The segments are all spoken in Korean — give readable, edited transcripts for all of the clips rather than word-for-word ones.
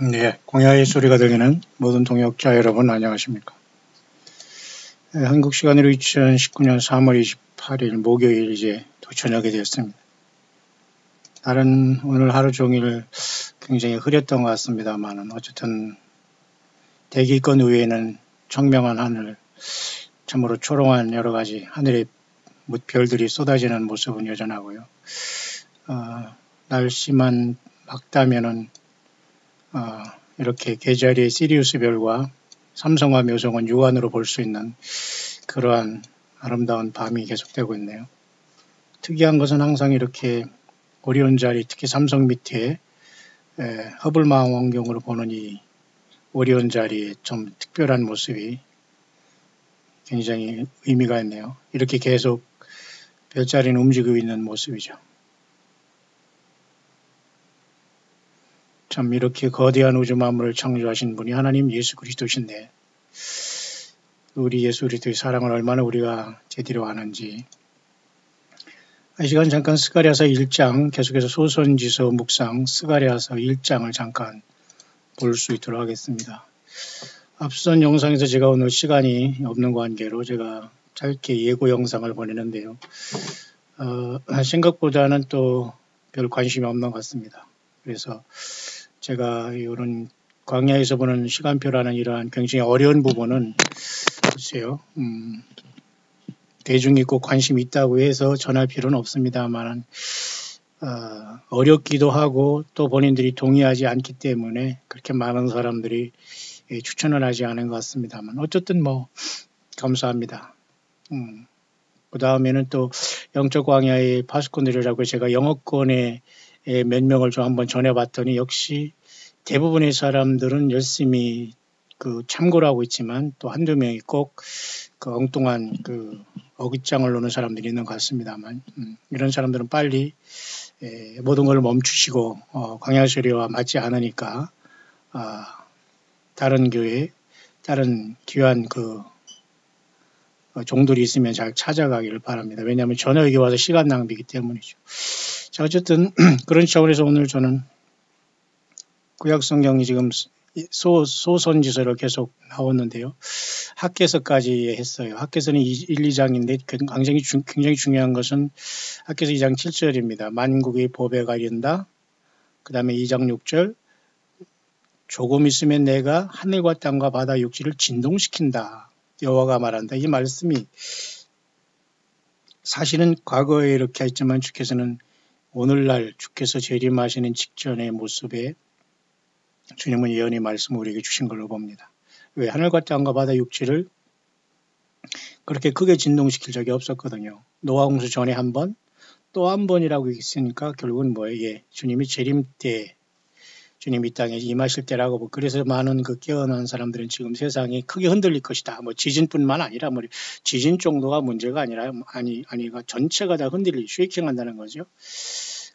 네, 공야의 소리가 들리는 모든 동역자 여러분 안녕하십니까? 네, 한국 시간으로 2019년 3월 28일 목요일 이제 또 저녁이 되었습니다. 날은 오늘 하루 종일 굉장히 흐렸던 것 같습니다만 어쨌든 대기권 위에는 청명한 하늘, 참으로 초롱한 여러 가지 하늘의 별들이 쏟아지는 모습은 여전하고요. 날씨만 맑다면은 이렇게 계절의 시리우스 별과 삼성과 묘성은 육안으로 볼 수 있는 그러한 아름다운 밤이 계속되고 있네요. 특이한 것은 항상 이렇게 오리온 자리, 특히 삼성 밑에 허블 망원경으로 보는 이 오리온 자리의 좀 특별한 모습이 굉장히 의미가 있네요. 이렇게 계속 별자리는 움직이고 있는 모습이죠. 참 이렇게 거대한 우주 만물을 창조하신 분이 하나님 예수 그리스도신데 우리 예수 그리스도의 사랑을 얼마나 우리가 제대로 아는지 이 시간 잠깐 스가랴서 1장 계속해서 소선지서 묵상 스가랴서 1장을 잠깐 볼 수 있도록 하겠습니다. 앞선 영상에서 제가 오늘 시간이 없는 관계로 제가 짧게 예고 영상을 보내는데요. 생각보다는 또 별 관심이 없는 것 같습니다. 그래서 제가 이런 광야에서 보는 시간표라는 이러한 굉장히 어려운 부분은 글쎄요, 대중이 꼭 관심이 있다고 해서 전할 필요는 없습니다만 어렵기도 하고 또 본인들이 동의하지 않기 때문에 그렇게 많은 사람들이 추천을 하지 않은 것 같습니다만 어쨌든 뭐 감사합니다. 그 다음에는 또 영적 광야의 파수꾼들이라고 제가 영어권에 몇 명을 좀 한번 전해봤더니 역시 대부분의 사람들은 열심히 참고를 하고 있지만 또 한두 명이 꼭 엉뚱한 어깃장을 놓는 사람들이 있는 것 같습니다만 이런 사람들은 빨리 모든 걸 멈추시고 광야소리와 맞지 않으니까 다른 교회 다른 귀한 종들이 있으면 잘 찾아가기를 바랍니다. 왜냐하면 전혀 여기 와서 시간 낭비이기 때문이죠. 자, 어쨌든 그런 차원에서 오늘 저는 구약성경이 지금 소선지서로 계속 나오는데요. 학개서까지 했어요. 학개서는 1, 2장인데 굉장히 중요한 것은 학개서 2장 7절입니다. 만국의 보배가 이른다. 그 다음에 2장 6절 조금 있으면 내가 하늘과 땅과 바다 육지를 진동시킨다. 여호와가 말한다. 이 말씀이 사실은 과거에 이렇게 했지만 주께서는 오늘날 주께서 재림하시는 직전의 모습에 주님은 예언의 말씀을 우리에게 주신 걸로 봅니다. 왜 하늘과 땅과 바다 육지를 그렇게 크게 진동시킬 적이 없었거든요. 노아 홍수 전에 한 번, 또 한 번이라고 있으니까 결국은 뭐예요? 주님이 재림 때, 주님이 이 땅에 임하실 때라고 그래서 많은 깨어난 사람들은 지금 세상이 크게 흔들릴 것이다. 뭐 지진뿐만 아니라 지진 정도가 문제가 아니라 전체가 다 흔들릴 쉐이킹한다는 거죠.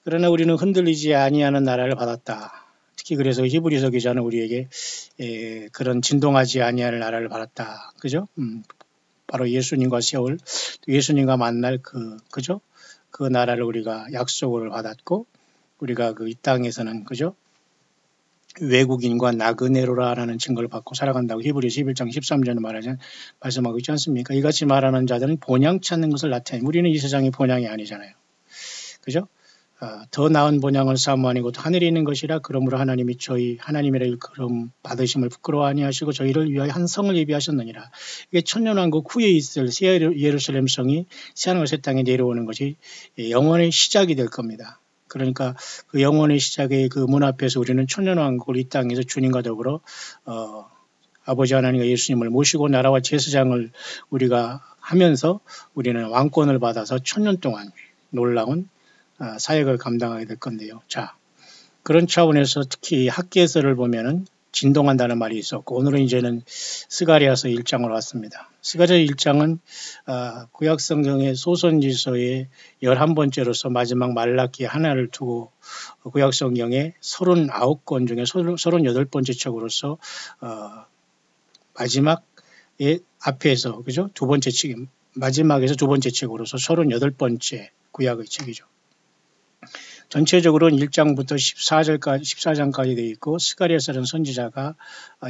그러나 우리는 흔들리지 아니하는 나라를 받았다. 특히 그래서 히브리서 기자는 우리에게 그런 진동하지 아니할 나라를 받았다. 그죠? 바로 예수님과 세울 예수님과 만날 그죠? 그 나라를 우리가 약속을 받았고 우리가 이 땅에서는 그죠? 외국인과 나그네로라라는 증거를 받고 살아간다고 히브리서 11장 13절에 말씀하고 있지 않습니까? 이같이 말하는 자들은 본향 찾는 것을 나타내요. 우리는 이 세상이 본향이 아니잖아요. 그죠? 더 나은 본향을 사모하니고 하늘에 있는 것이라 그러므로 하나님이 저희 하나님이라 일컬음 받으심을 부끄러워 아니하시고 저희를 위하여 한 성을 예비하셨느니라. 이게 천년왕국 후에 있을 새 예루살렘 성이 새하늘과 새 땅에 내려오는 것이 영원의 시작이 될 겁니다. 그러니까 그 영원의 시작의 그 문 앞에서 우리는 천년왕국을 이 땅에서 주님과 더불어 아버지 하나님과 예수님을 모시고 나라와 제사장을 우리가 하면서 우리는 왕권을 받아서 천년 동안 놀라운 사역을 감당하게 될 건데요. 자, 그런 차원에서 특히 학개서를 보면은 진동한다는 말이 있었고 오늘은 이제는 스가랴서 1장으로 왔습니다. 스가랴 1장은 구약성경의 소선지서의 11번째로서 마지막 말라기 하나를 두고 구약성경의 39권 중에 38번째 책으로서 마지막의 앞에서 그죠? 두 번째 책 마지막에서 두 번째 책으로서 38번째 구약의 책이죠. 전체적으로는 1장부터 14장까지 되어 있고 스가랴서는 선지자가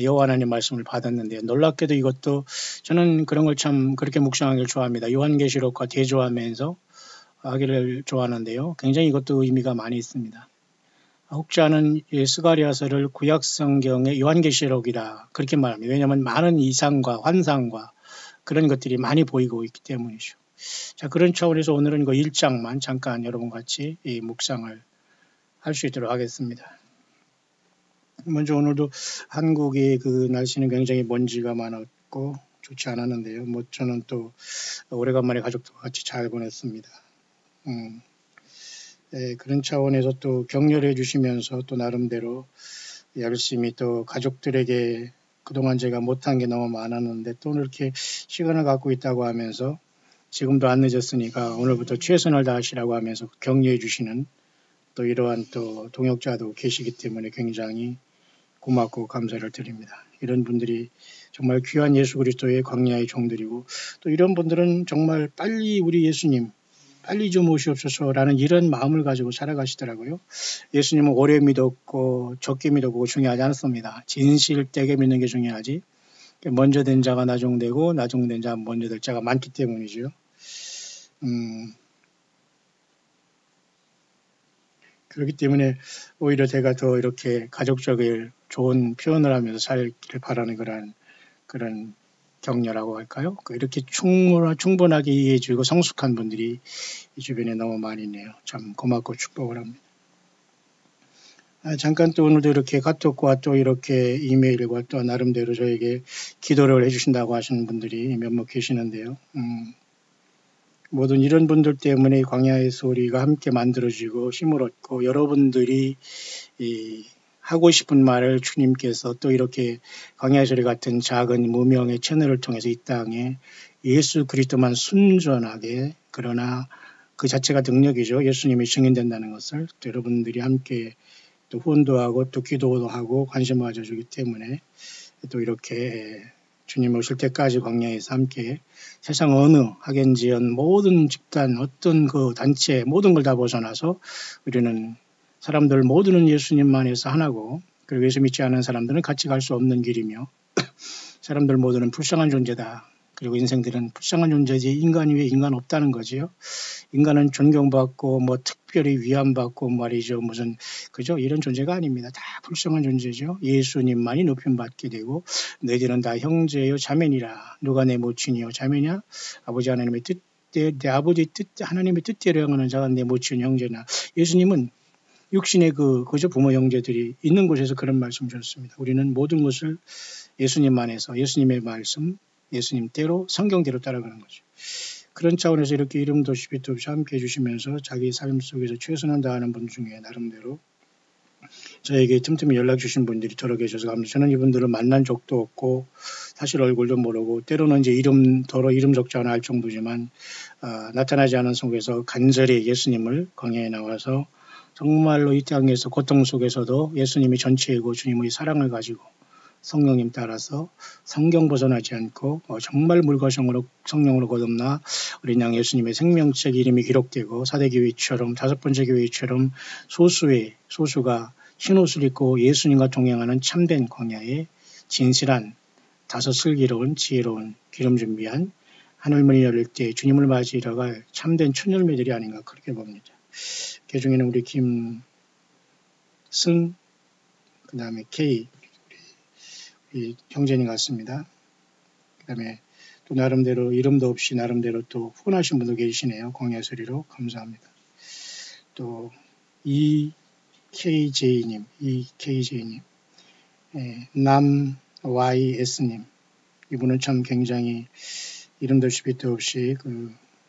여호와 하나님 말씀을 받았는데 놀랍게도 이것도 저는 그런 걸 참 그렇게 묵상하기를 좋아합니다. 요한계시록과 대조하면서 하기를 좋아하는데요. 굉장히 이것도 의미가 많이 있습니다. 혹자는 스가랴서를 구약성경의 요한계시록이라 그렇게 말합니다. 왜냐하면 많은 이상과 환상과 그런 것들이 많이 보이고 있기 때문이죠. 자, 그런 차원에서 오늘은 그 1장만 잠깐 여러분 같이 이 묵상을 할 수 있도록 하겠습니다. 먼저 오늘도 한국의 그 날씨는 굉장히 먼지가 많았고 좋지 않았는데요. 뭐 저는 또 오래간만에 가족들과 같이 잘 보냈습니다. 그런 차원에서 또 격려해 주시면서 또 나름대로 열심히 또 가족들에게 그동안 제가 못한 게 너무 많았는데 또 이렇게 시간을 갖고 있다고 하면서 지금도 안 늦었으니까 오늘부터 최선을 다하시라고 하면서 격려해 주시는 또 이러한 또 동역자도 계시기 때문에 굉장히 고맙고 감사를 드립니다. 이런 분들이 정말 귀한 예수 그리스도의 광야의 종들이고 또 이런 분들은 정말 빨리 우리 예수님 빨리 좀 오시옵소서라는 이런 마음을 가지고 살아가시더라고요. 예수님은 오래 믿었고 적게 믿었고 중요하지 않습니다. 진실되게 믿는 게 중요하지. 먼저 된 자가 나중되고 나중된 자가 먼저 될 자가 많기 때문이죠. 그렇기 때문에 오히려 제가 더 이렇게 가족적인 좋은 표현을 하면서 살기를 바라는 그런 격려라고 할까요? 이렇게 충분하게 이해해주고 성숙한 분들이 이 주변에 너무 많이 있네요. 참 고맙고 축복을 합니다. 잠깐 또 오늘도 이렇게 카톡과 또 이렇게 이메일과 또 나름대로 저에게 기도를 해주신다고 하시는 분들이 몇몇 계시는데요. 모든 이런 분들 때문에 광야의 소리가 함께 만들어지고 힘을 얻고 여러분들이 하고 싶은 말을 주님께서 또 이렇게 광야의 소리 같은 작은 무명의 채널을 통해서 이 땅에 예수 그리스도만 순전하게 그러나 그 자체가 능력이죠. 예수님이 증인된다는 것을 또 여러분들이 함께 또 후원도 하고 또 기도도 하고 관심을 가져주기 때문에 또 이렇게 주님 오실 때까지 광야에서 함께 세상 어느 학연지연 모든 집단 어떤 그 단체 모든 걸 다 벗어나서 우리는 사람들 모두는 예수님만에서 하나고 그리고 예수 믿지 않은 사람들은 같이 갈 수 없는 길이며 사람들 모두는 불쌍한 존재다. 그리고 인생들은 불쌍한 존재지 인간 위에 인간 없다는 거지요. 인간은 존경받고 뭐 특별히 위안받고 말이죠. 무슨 그죠? 이런 존재가 아닙니다. 다 불쌍한 존재죠. 예수님만이 높임받게 되고 너희들은 다 형제요 자매니라. 누가 내 모친이요 자매냐? 아버지 하나님의 뜻, 내 아버지 뜻 하나님의 뜻대로 행하는 자가 내 모친 형제나. 예수님은 육신의 그죠 부모 형제들이 있는 곳에서 그런 말씀 주셨습니다. 우리는 모든 것을 예수님 안에서 예수님의 말씀, 예수님대로 성경대로 따라가는 거죠. 그런 차원에서 이렇게 이름도 없이 빛도 없이 함께 해주시면서 자기 삶 속에서 최선을 다하는 분 중에 나름대로 저에게 틈틈이 연락 주신 분들이 여러 계셔서 감사합니다. 저는 이분들을 만난 적도 없고 사실 얼굴도 모르고 때로는 이제 이름 적지 않아 할 정도지만 나타나지 않은 속에서 간절히 예수님을 광야에 나와서 정말로 이 땅에서 고통 속에서도 예수님이 전체이고 주님의 사랑을 가지고 성령님 따라서 성경 벗어나지 않고 정말 물과 성령으로 거듭나 우리 양 예수님의 생명책 이름이 기록되고 사대교회처럼 5번째 교회처럼 소수가 흰옷을 입고 예수님과 동행하는 참된 광야의 진실한 다소 슬기로운 지혜로운 기름 준비한 하늘문이 열릴 때 주님을 맞이하러 갈 참된 춘열매들이 아닌가 그렇게 봅니다. 그 중에는 우리 김승 그 다음에 K 우리 형제님 같습니다. 그 다음에 또 나름대로 이름도 없이 나름대로 또 후원하신 분도 계시네요. 광야 소리로 감사합니다. 또 EKJ님 남 YS님 이분은 참 굉장히 이름도 없이 빛도 없이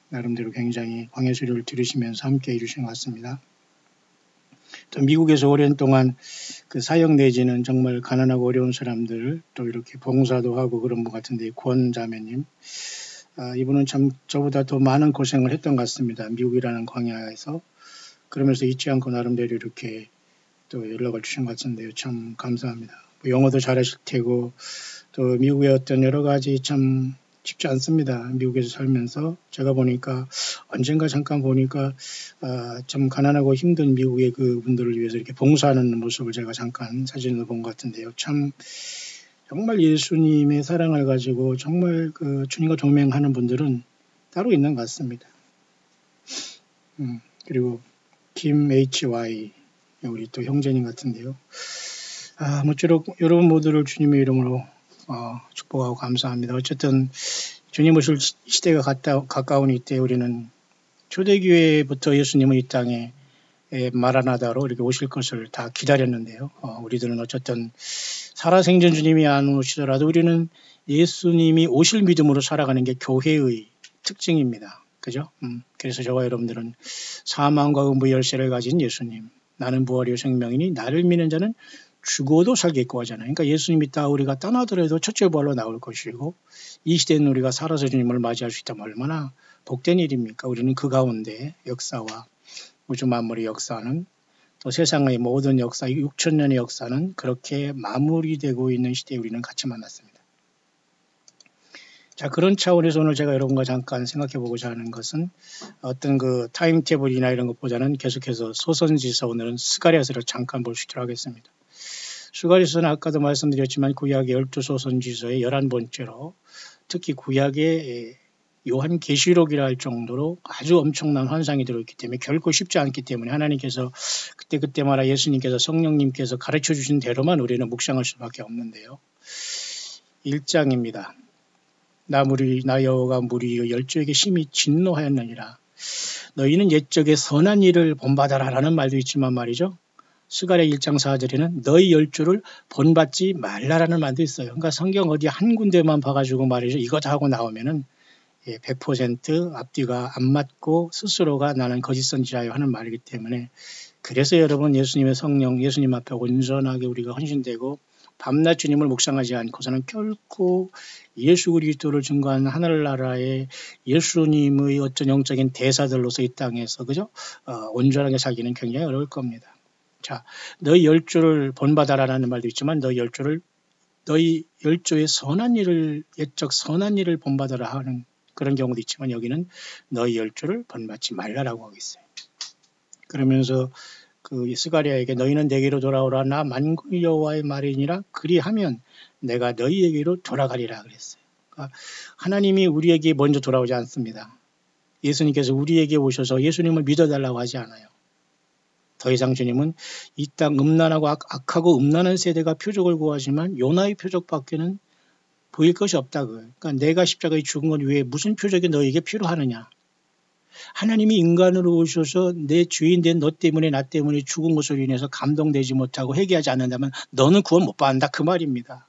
나름대로 굉장히 광야 소리를 들으시면서 함께 해주신 것 같습니다. 또 미국에서 오랜 동안 그 사역 내지는 정말 가난하고 어려운 사람들 또 이렇게 봉사도 하고 그런 분 같은데 권자매님 이분은 참 저보다 더 많은 고생을 했던 것 같습니다. 미국이라는 광야에서 그러면서 잊지 않고 나름대로 이렇게 또 연락을 주신 것 같은데요. 참 감사합니다. 영어도 잘하실 테고 또 미국의 어떤 여러 가지 참 쉽지 않습니다. 미국에서 살면서 제가 보니까 언젠가 잠깐 보니까 좀 가난하고 힘든 미국의 그 분들을 위해서 이렇게 봉사하는 모습을 제가 잠깐 사진으로 본 것 같은데요. 참 정말 예수님의 사랑을 가지고 정말 그 주님과 동행하는 분들은 따로 있는 것 같습니다. 그리고 김 HY 우리 또 형제님 같은데요. 아무쪼록 여러분 모두를 주님의 이름으로 축복하고 감사합니다. 어쨌든 주님 오실 시대가 가까운 이때 우리는 초대교회부터 예수님은 이 땅에 마라나다로 이렇게 오실 것을 다 기다렸는데요. 우리들은 어쨌든 살아생전 주님이 안 오시더라도 우리는 예수님이 오실 믿음으로 살아가는 게 교회의 특징입니다. 그죠? 그래서 저와 여러분들은 사망과 음부의 열쇠를 가진 예수님, 나는 부활이요 생명이니 나를 믿는 자는 죽어도 살겠고 하잖아요. 그러니까 예수님 있다 우리가 떠나더라도 첫째 부활로 나올 것이고 이 시대는 우리가 살아서 주님을 맞이할 수 있다면 얼마나 복된 일입니까? 우리는 그 가운데 역사와 우주 만물의 역사는 또 세상의 모든 역사, 6,000년의 역사는 그렇게 마무리되고 있는 시대에 우리는 같이 만났습니다. 자, 그런 차원에서 오늘 제가 여러분과 잠깐 생각해 보고자 하는 것은 어떤 그 타임테이블이나 이런 것보다는 계속해서 소선지서 오늘은 스가랴서를 잠깐 볼 수 있도록 하겠습니다. 스가랴서는 아까도 말씀드렸지만 구약의 12소선지서의 11번째로 특히 구약의 요한계시록이라 할 정도로 아주 엄청난 환상이 들어있기 때문에 결코 쉽지 않기 때문에 하나님께서 그때마다 예수님께서 성령님께서 가르쳐 주신 대로만 우리는 묵상할 수밖에 없는데요. 1장입니다. 나 여호와가 무리여 열조에게 심히 진노하였느니라. 너희는 옛적에 선한 일을 본받아라 라는 말도 있지만 말이죠. 스가랴 1장 4절에는 너희 열조를 본받지 말라라는 말도 있어요. 그러니까 성경 어디 한 군데만 봐가지고 말이죠. 이거 다 하고 나오면은 100% 앞뒤가 안 맞고 스스로가 나는 거짓 선지자요 하는 말이기 때문에 그래서 여러분 예수님의 성령, 예수님 앞에 온전하게 우리가 헌신되고 밤낮 주님을 묵상하지 않고서는 결코 예수 그리스도를 증거하는 하늘나라의 예수님의 어떤 영적인 대사들로서 이 땅에서 그죠? 온전하게 살기는 굉장히 어려울 겁니다. 자, 너희 열조를 본받아라라는 말도 있지만 너희 열조의 선한 일을 옛적 선한 일을 본받아라 하는 그런 경우도 있지만 여기는 너희 열조를 본받지 말라라고 하고 있어요. 그러면서 그 스가랴에게 너희는 내게로 돌아오라 나 만군의 여호와의 말이니라 그리하면 내가 너희에게로 돌아가리라 그랬어요. 그러니까 하나님이 우리에게 먼저 돌아오지 않습니다. 예수님께서 우리에게 오셔서 예수님을 믿어달라고 하지 않아요. 더 이상 주님은 이 땅 음란하고 악하고 음란한 세대가 표적을 구하지만 요나의 표적밖에는 보일 것이 없다고요. 그러니까 내가 십자가에 죽은 것 외에 무슨 표적이 너에게 필요하느냐. 하나님이 인간으로 오셔서 내 주인 된 너 때문에 나 때문에 죽은 것으로 인해서 감동되지 못하고 회개하지 않는다면 너는 구원 못 받는다 그 말입니다.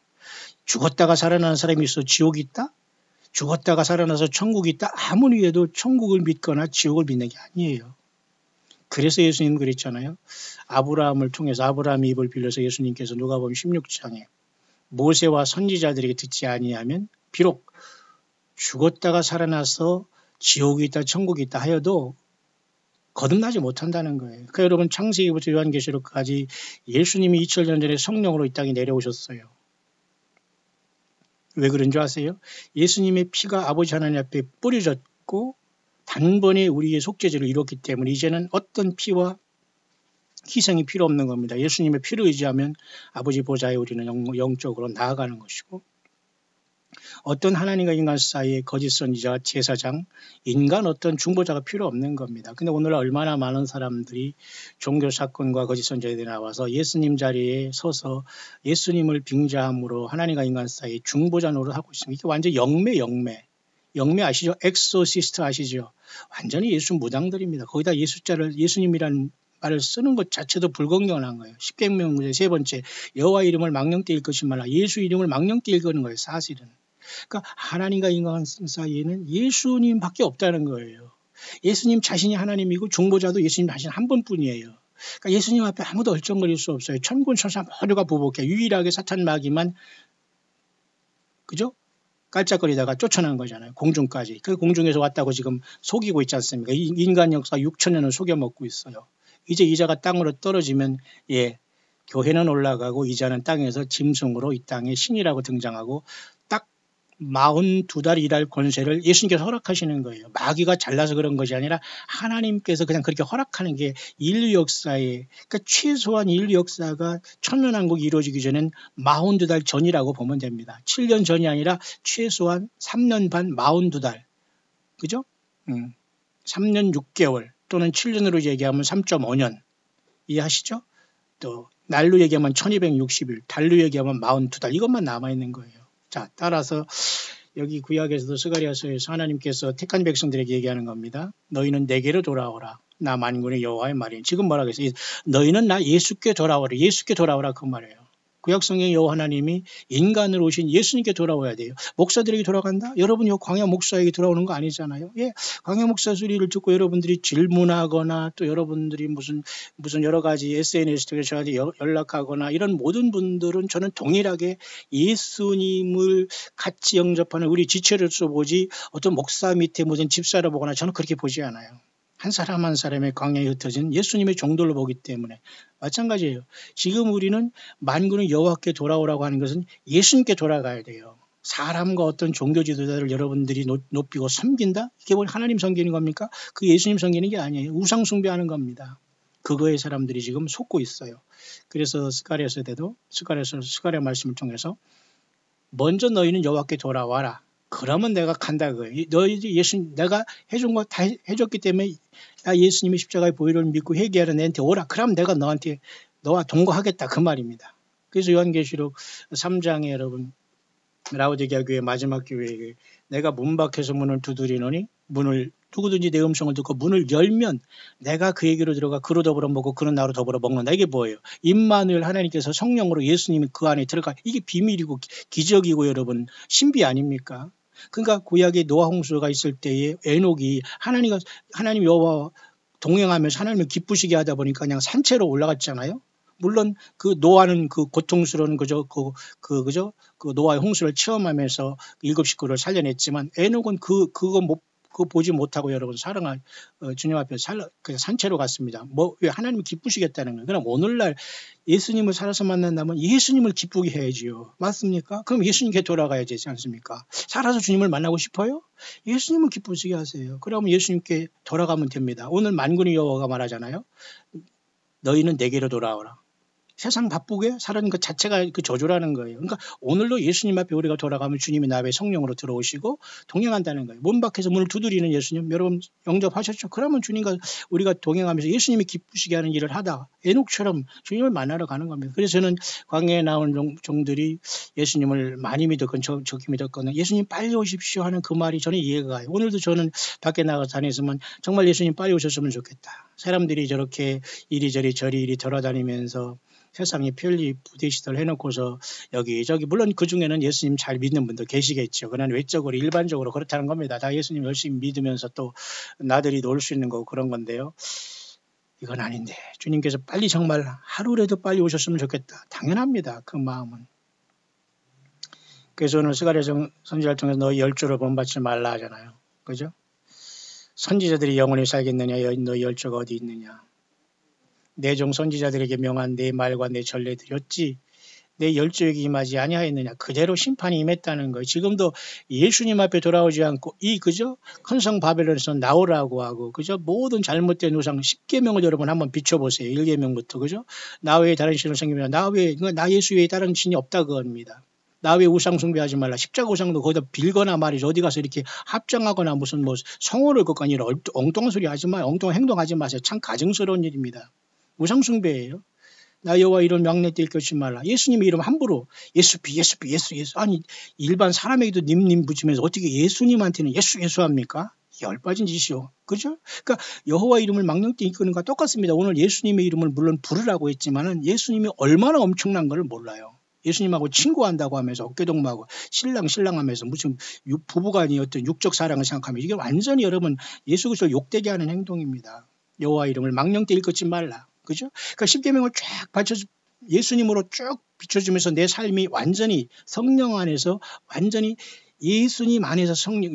죽었다가 살아나는 사람이 있어 지옥이 있다? 죽었다가 살아나서 천국이 있다? 아무리 해도 천국을 믿거나 지옥을 믿는 게 아니에요. 그래서 예수님 그랬잖아요. 아브라함을 통해서 아브라함의 입을 빌려서 예수님께서 누가복음 16장에 모세와 선지자들에게 듣지 아니하면 비록 죽었다가 살아나서 지옥이 있다 천국이 있다 하여도 거듭나지 못한다는 거예요. 그러니까 여러분 창세기부터 요한계시록까지 예수님이 2000년 전에 성령으로 이 땅에 내려오셨어요. 왜 그런 줄 아세요? 예수님의 피가 아버지 하나님 앞에 뿌려졌고 단번에 우리의 속죄제를 이뤘기 때문에 이제는 어떤 피와 희생이 필요 없는 겁니다. 예수님의 피를 의지하면 아버지 보좌에 우리는 영적으로 나아가는 것이고 어떤 하나님과 인간 사이에 거짓 선지자, 제사장, 인간 어떤 중보자가 필요 없는 겁니다. 근데 오늘날 얼마나 많은 사람들이 종교 사건과 거짓 선지자들이 나와서 예수님 자리에 서서 예수님을 빙자함으로 하나님과 인간 사이에 중보자 노릇하고 있습니다. 이게 완전 영매 아시죠? 엑소시스트 아시죠? 완전히 예수 무당들입니다. 거기다 예수님이라는 말을 쓰는 것 자체도 불공정한 거예요. 십계명 문제 세 번째 여호와 이름을 망령되이 일컫지 말라. 예수 이름을 망령되이 일컫는 거예요. 사실은. 그러니까 하나님과 인간 사이에는 예수님밖에 없다는 거예요. 예수님 자신이 하나님이고 중보자도 예수님 자신 한 분뿐이에요. 그러니까 예수님 앞에 아무도 얼쩡거릴 수 없어요. 천군 천사 모두가 보복해. 유일하게 사탄 마귀만 그죠? 깔짝거리다가 쫓아난 거잖아요. 공중까지. 그 공중에서 왔다고 지금 속이고 있지 않습니까? 인간 역사 6,000년을 속여먹고 있어요. 이제 이자가 땅으로 떨어지면 교회는 올라가고 이자는 땅에서 짐승으로 이 땅에 신이라고 등장하고 딱 42달 일할 권세를 예수님께서 허락하시는 거예요. 마귀가 잘나서 그런 것이 아니라 하나님께서 그냥 그렇게 허락하는 게 인류 역사에, 그러니까 최소한 인류 역사가 천년왕국이 이루어지기 전엔 42달 전이라고 보면 됩니다. 7년 전이 아니라 최소한 3년 반 42달. 그죠? 3년 6개월 또는 7년으로 얘기하면 3.5년. 이해하시죠? 또 날로 얘기하면 1260일, 달로 얘기하면 42달. 이것만 남아있는 거예요. 자, 따라서 여기 구약에서도 스가랴서에서 하나님께서 택한 백성들에게 얘기하는 겁니다. 너희는 내게로 돌아오라. 나 만군의 여호와의 말이니. 지금 뭐라고 했어요? 너희는 나 예수께 돌아오라. 예수께 돌아오라 그 말이에요. 구약성경 여호와 하나님이 인간으로 오신 예수님께 돌아와야 돼요. 목사들에게 돌아간다? 여러분 요 광야 목사에게 돌아오는 거 아니잖아요. 예, 광야 목사 소리를 듣고 여러분들이 질문하거나 또 여러분들이 무슨 여러 가지 SNS 통해서 저한테 연락하거나 이런 모든 분들은 저는 동일하게 예수님을 같이 영접하는 우리 지체로서 보지 어떤 목사 밑에 무슨 집사를 보거나 저는 그렇게 보지 않아요. 한 사람 한 사람의 광야에 흩어진 예수님의 종들로 보기 때문에 마찬가지예요. 지금 우리는 만군의 여호와께 돌아오라고 하는 것은 예수님께 돌아가야 돼요. 사람과 어떤 종교 지도자를 여러분들이 높이고 섬긴다? 이게 뭘 하나님 섬기는 겁니까? 그 예수님 섬기는 게 아니에요. 우상 숭배하는 겁니다. 그거에 사람들이 지금 속고 있어요. 그래서 스가랴서 때도 스가랴 말씀을 통해서 먼저 너희는 여호와께 돌아와라. 그러면 내가 간다 그거예요. 너희 예수님 내가 해준 거 다 해줬기 때문에 나 예수님의 십자가의 보혈을 믿고 회개하러 내한테 오라. 그럼 내가 너와 동거하겠다 그 말입니다. 그래서 요한계시록 3장에 여러분 라오디게아 교회 마지막 교회에 내가 문 밖에서 문을 두드리노니 문을 누구든지 내 음성을 듣고 문을 열면 내가 그에게로 들어가 그로 더불어 먹고 그는 나로 더불어 먹는다. 이게 뭐예요? 임마누엘 하나님께서 성령으로 예수님이 그 안에 들어가. 이게 비밀이고 기적이고 여러분 신비 아닙니까? 그러니까 구약에 노아 홍수가 있을 때에 에녹이 하나님 여호와 동행하면서 하나님을 기쁘시게 하다 보니까 그냥 산채로 올라갔잖아요. 물론 그 노아는 그 고통스러운 그저 노아의 홍수를 체험하면서 7 식구를 살려냈지만 에녹은 그거 보지 못하고 여러분 주님 앞에 그냥 산채로 갔습니다. 왜 하나님이 기쁘시겠다는 거예요. 그럼 오늘날 예수님을 살아서 만난다면 예수님을 기쁘게 해야지요. 맞습니까? 그럼 예수님께 돌아가야 되지 않습니까? 살아서 주님을 만나고 싶어요? 예수님을 기쁘시게 하세요. 그러면 예수님께 돌아가면 됩니다. 오늘 만군의 여호와가 말하잖아요. 너희는 내게로 돌아오라. 세상 바쁘게 사는 것 자체가 그 저주라는 거예요. 그러니까 오늘도 예수님 앞에 우리가 돌아가면 주님이 나의 성령으로 들어오시고 동행한다는 거예요. 문 밖에서 문을 두드리는 예수님 여러분 영접하셨죠? 그러면 주님과 우리가 동행하면서 예수님이 기쁘시게 하는 일을 하다 에녹처럼 주님을 만나러 가는 겁니다. 그래서 저는 광야에 나온 종들이 예수님을 많이 믿었건 적게 믿었건 예수님 빨리 오십시오 하는 그 말이 저는 이해가 가요. 오늘도 저는 밖에 나가서 다녔으면 정말 예수님 빨리 오셨으면 좋겠다. 사람들이 저렇게 이리저리 저리 돌아다니면서 세상에 편리 부대시설 해놓고서 여기저기 물론 그중에는 예수님 잘 믿는 분도 계시겠죠. 그러나 외적으로 일반적으로 그렇다는 겁니다. 다 예수님 열심히 믿으면서 또 나들이 놀 수 있는 거고 그런 건데요. 이건 아닌데 주님께서 빨리 정말 하루라도 빨리 오셨으면 좋겠다. 당연합니다. 그 마음은. 그래서 오늘 스가랴 선지자를 통해서 너희 열조를 본받지 말라 하잖아요. 그죠? 선지자들이 영원히 살겠느냐 너희 열조가 어디 있느냐. 내 종 선지자들에게 명한 내 말과 내 전례들이 어찌 내 열조에게 임하지 아니하였느냐. 그대로 심판이 임했다는 거예요. 지금도 예수님 앞에 돌아오지 않고 그죠? 큰 성 바벨론에서 나오라고 하고 그죠? 모든 잘못된 우상 10계명을 여러분 한번 비춰보세요. 1계명부터 그죠? 나 외에 다른 신을 섬기면 나 예수 외에 다른 신이 없다 그겁니다. 나 외에 우상 숭배하지 말라. 십자가 우상도 거기다 빌거나 말이죠. 어디 가서 이렇게 합장하거나 무슨 성호를 걷고 아니라 엉뚱한 소리 하지 마요. 엉뚱한 행동하지 마세요. 참 가증스러운 일입니다. 우상 숭배예요. 나 여호와 이름 명령 뗄 것이 말라. 예수님의 이름 함부로 예수 아니 일반 사람에게도 님 붙이면서 어떻게 예수님한테는 예수 합니까? 열빠진 짓이요. 그죠? 그러니까 여호와 이름을 망령되 이끄는 것과 똑같습니다. 오늘 예수님의 이름을 물론 부르라고 했지만은 예수님이 얼마나 엄청난 걸 몰라요. 예수님하고 친구한다고 하면서 어깨동무하고 신랑하면서 무슨 부부간이 어떤 육적 사랑을 생각하면 이게 완전히 여러분 예수 그리스도를 욕되게 하는 행동입니다. 여호와 이름을 망령되 읽지 말라. 그죠? 그러니까 10계명을 쫙 예수님으로 쭉 비춰주면서 내 삶이 완전히 성령 안에서 완전히 예수님 안에서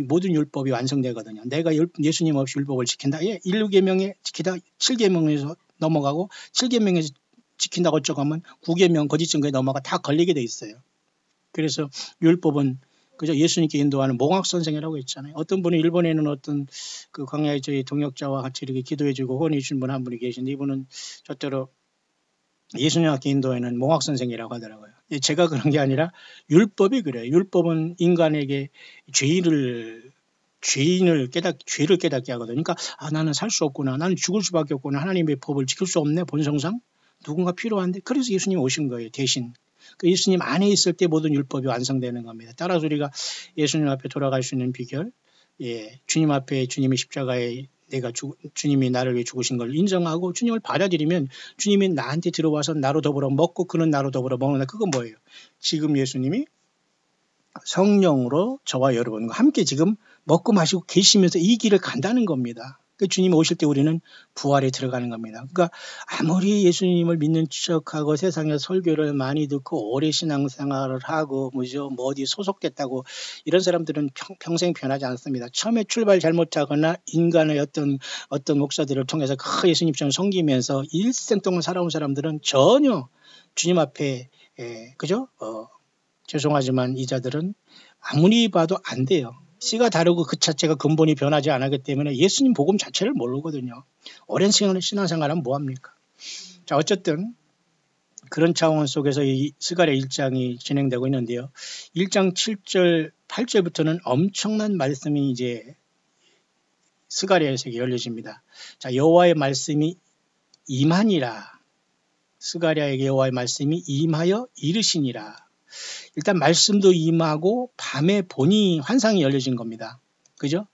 모든 율법이 완성되거든요. 내가 예수님 없이 율법을 지킨다. 1계명에 지키다 7계명에서 넘어가고 7계명에서 지킨다고 어쩌고 하면 9계명 거짓 증거에 넘어가 다 걸리게 돼 있어요. 그래서 율법은 그죠? 예수님께 인도하는 몽학 선생이라고 했잖아요. 어떤 분은 일본에는 어떤 그 광야의 저희 동역자와 같이 이렇게 기도해주고 후원해 주신 분 한 분이 계신데 이분은 저대로 예수님께 인도하는 몽학 선생이라고 하더라고요. 제가 그런 게 아니라 율법이 그래요. 율법은 인간에게 죄인을 깨닫게 하거든요. 그러니까 나는 살 수 없구나. 나는 죽을 수밖에 없구나. 하나님의 법을 지킬 수 없네. 본성상 누군가 필요한데 그래서 예수님 오신 거예요. 대신. 그 예수님 안에 있을 때 모든 율법이 완성되는 겁니다. 따라서 우리가 예수님 앞에 돌아갈 수 있는 비결, 주님 앞에 주님의 십자가에 주님이 나를 위해 죽으신 걸 인정하고 주님을 받아들이면 주님이 나한테 들어와서 나로 더불어 먹고 그는 나로 더불어 먹는다. 그건 뭐예요? 지금 예수님이 성령으로 저와 여러분과 함께 지금 먹고 마시고 계시면서 이 길을 간다는 겁니다. 주님이 오실 때 우리는 부활에 들어가는 겁니다. 그러니까 아무리 예수님을 믿는 척하고 세상에 설교를 많이 듣고 오래 신앙생활을 하고 뭐 어디 소속됐다고 이런 사람들은 평생 변하지 않습니다. 처음에 출발 잘못하거나 인간의 어떤 목사들을 통해서 예수님처럼 섬기면서 일생 동안 살아온 사람들은 전혀 주님 앞에 그죠? 죄송하지만 이 자들은 아무리 봐도 안 돼요. 씨가 다르고 그 자체가 근본이 변하지 않았기 때문에 예수님 복음 자체를 모르거든요. 오랜 신앙생활하면 뭐합니까? 자, 어쨌든 그런 차원 속에서 이 스가랴 1장이 진행되고 있는데요. 1장 7절, 8절부터는 엄청난 말씀이 이제 스가랴에서 열려집니다. 자, 여호와의 말씀이 임하니라. 스가랴에게 여호와의 말씀이 임하여 이르시니라. 일단 말씀도 임하고 밤에 보니 환상이 열려진 겁니다. 그죠?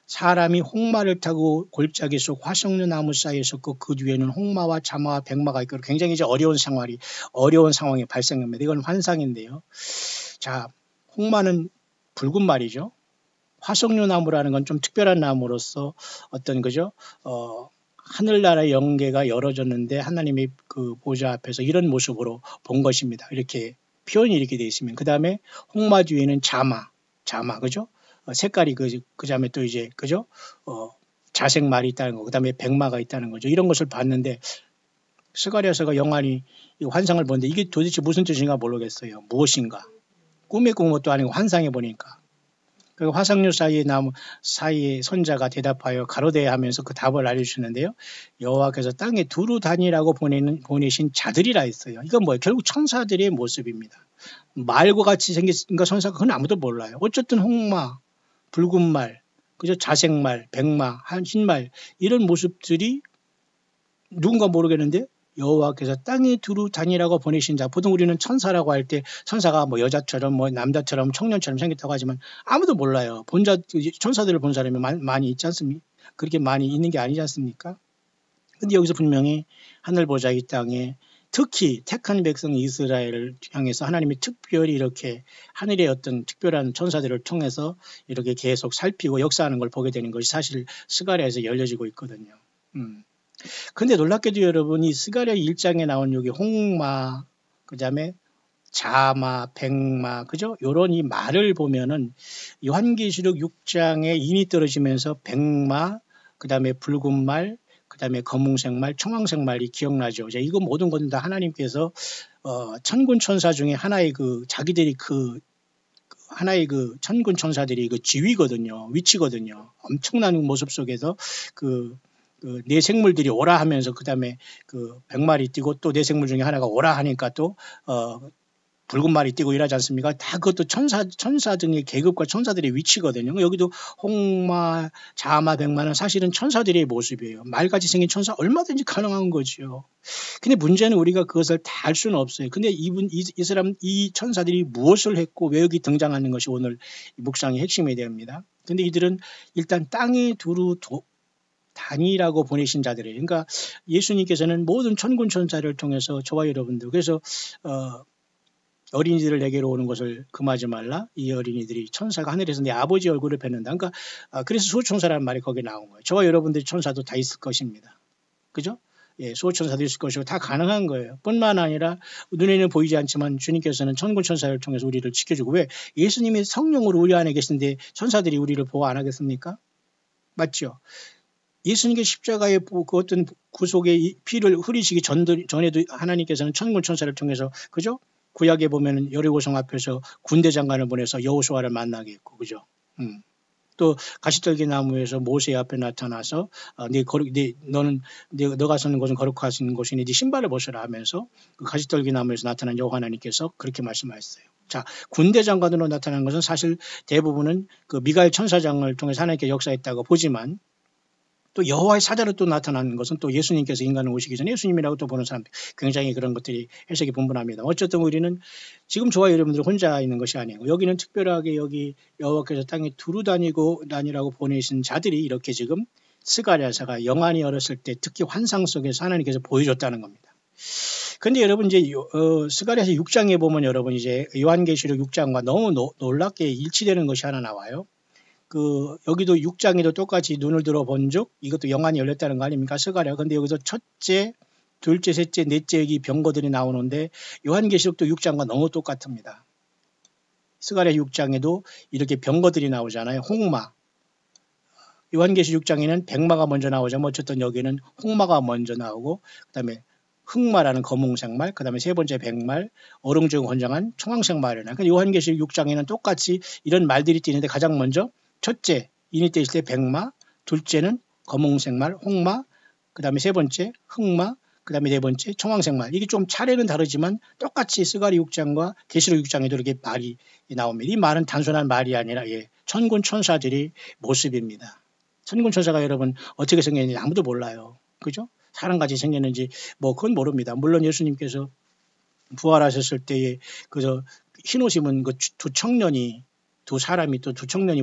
사람이 홍마를 타고 골짜기 속 화석류 나무 사이에 섰고 그 뒤에는 홍마와 자마와 백마가 있고 굉장히 이제 어려운 상황이 발생합니다. 이건 환상인데요. 자, 홍마는 붉은 말이죠. 화석류 나무라는 건 좀 특별한 나무로서 어떤 그죠? 하늘나라의 영계가 열어졌는데 하나님의 그 보좌 앞에서 이런 모습으로 본 것입니다. 이렇게 표현이 이렇게 되어 있으면 그 다음에 홍마 뒤에는 자마 그죠? 색깔이 그 다음에 또 이제 그죠? 자색 말이 있다는 거, 그 다음에 백마가 있다는 거죠. 이런 것을 봤는데 스가랴서가 영안이 환상을 보는데 이게 도대체 무슨 뜻인가 모르겠어요. 무엇인가? 꿈에 꾼 것도 아니고 환상해 보니까. 그 화석류 사이에 선자가 대답하여 가로대하면서 그 답을 알려주시는데요. 여호와께서 땅에 두루 다니라고 보내신 자들이라 했어요. 이건 뭐예요? 결국 천사들의 모습입니다. 말과 같이 생겼으니까 천사가 그건 아무도 몰라요. 어쨌든 홍마, 붉은 말, 그죠? 자색말, 백마, 흰말 이런 모습들이 누군가 모르겠는데 여호와께서 땅에 두루 다니라고 보내신 자. 보통 우리는 천사라고 할 때 천사가 뭐 여자처럼 뭐 남자처럼 청년처럼 생겼다고 하지만 아무도 몰라요. 천사들을 본 사람이 많이 있지 않습니까? 그렇게 많이 있는 게 아니지 않습니까? 근데 여기서 분명히 하늘 보좌 이 땅에 특히 택한 백성 이스라엘을 향해서 하나님이 특별히 이렇게 하늘의 어떤 특별한 천사들을 통해서 이렇게 계속 살피고 역사하는 걸 보게 되는 것이 사실 스가랴에서 열려지고 있거든요. 근데 놀랍게도 여러분 이 스가랴 1장에 나온 여기 홍마 그다음에 자마, 백마 그죠? 요런 이 말을 보면은 요한계시록 6장에 인이 떨어지면서 백마 그다음에 붉은 말 그다음에 검은색 말, 청황색 말이 기억나죠. 이거 모든 건 다 하나님께서 천군 천사 중에 하나의 자기들이 하나의 천군 천사들이 지위거든요. 위치거든요. 엄청난 모습 속에서 네 생물들이 오라 하면서 그 다음에 백말이 뛰고 또 네 생물 중에 하나가 오라 하니까 또 붉은 말이 뛰고 이러지 않습니까? 다 그것도 천사 등의 계급과 천사들의 위치거든요. 여기도 홍마, 자마, 백마는 사실은 천사들의 모습이에요. 말같이 생긴 천사 얼마든지 가능한 거죠. 근데 문제는 우리가 그것을 다 알 수는 없어요. 근데 이 천사들이 무엇을 했고 왜 여기 등장하는 것이 오늘 묵상의 핵심이 됩니다. 근데 이들은 일단 땅에 두루 다니라고 보내신 자들이에요. 그러니까 예수님께서는 모든 천군 천사를 통해서 저와 여러분들 그래서 어린이들을 내게로 오는 것을 금하지 말라. 이 어린이들이 천사가 하늘에서 내 아버지 얼굴을 뵙는다. 그러니까 그래서 수호천사라는 말이 거기에 나온 거예요. 저와 여러분들이 천사도 다 있을 것입니다. 그죠? 수호천사도 있을 것이고 다 가능한 거예요. 뿐만 아니라 눈에는 보이지 않지만 주님께서는 천군 천사를 통해서 우리를 지켜주고 왜 예수님이 성령으로 우리 안에 계신데 천사들이 우리를 보호 안 하겠습니까? 맞죠? 예수님께 십자가의 그 어떤 구속의 피를 흐리시기 전에도 하나님께서는 천군 천사를 통해서 그죠? 구약에 보면 여리고성 앞에서 군대 장관을 보내서 여호수아를 만나게 했고, 그죠? 또 가시떨기 나무에서 모세 앞에 나타나서 너가 서는 곳은 거룩하신 곳이니 네 신발을 벗으라 하면서 그 가시떨기 나무에서 나타난 여호와 하나님께서 그렇게 말씀하셨어요. 자, 군대 장관으로 나타난 것은 사실 대부분은 그 미가엘 천사장을 통해서 하나님께 역사했다고 보지만, 또 여호와의 사자로 또 나타나는 것은 또 예수님께서 인간을 오시기 전에 예수님이라고 또 보는 사람들, 굉장히 그런 것들이 해석이 분분합니다. 어쨌든 우리는 지금 저와 여러분들 혼자 있는 것이 아니고, 여기는 특별하게 여기 여호와께서 땅에 두루 다니라고 보내신 자들이 이렇게 지금 스가랴서가 영안이 어렸을 때 특히 환상 속에서 하나님께서 보여줬다는 겁니다. 근데 여러분 이제 스가랴서 6장에 보면 여러분 이제 요한계시록 6장과 너무 놀랍게 일치되는 것이 하나 나와요. 여기도 6장에도 똑같이 눈을 들어본 적, 이것도 영안이 열렸다는 거 아닙니까? 스가랴. 근데 여기서 첫째, 둘째, 셋째, 넷째 여기 병거들이 나오는데 요한계시록도 6장과 너무 똑같습니다. 스가랴 6장에도 이렇게 병거들이 나오잖아요. 홍마. 요한계시 6장에는 백마가 먼저 나오자면 어쨌든 여기는 홍마가 먼저 나오고, 그 다음에 흑마라는 검은색 말, 그 다음에 세 번째 백말, 어릉중 건장한 청황색 말이나. 요한계시 6장에는 똑같이 이런 말들이 띄는데 가장 먼저 첫째, 인이 때 있을 때 백마, 둘째는 검은색 말, 홍마, 그 다음에 세 번째 흑마, 그 다음에 네 번째 청황색 말. 이게 좀 차례는 다르지만 똑같이 스가랴 6장과 계시록 6장에도 이렇게 말이 나옵니다. 이 말은 단순한 말이 아니라 천군 천사들이 모습입니다. 천군 천사가 여러분 어떻게 생겼는지 아무도 몰라요. 그죠? 사람같이 생겼는지 그건 모릅니다. 물론 예수님께서 부활하셨을 때에 그저 흰 옷 입은 그 두 청년이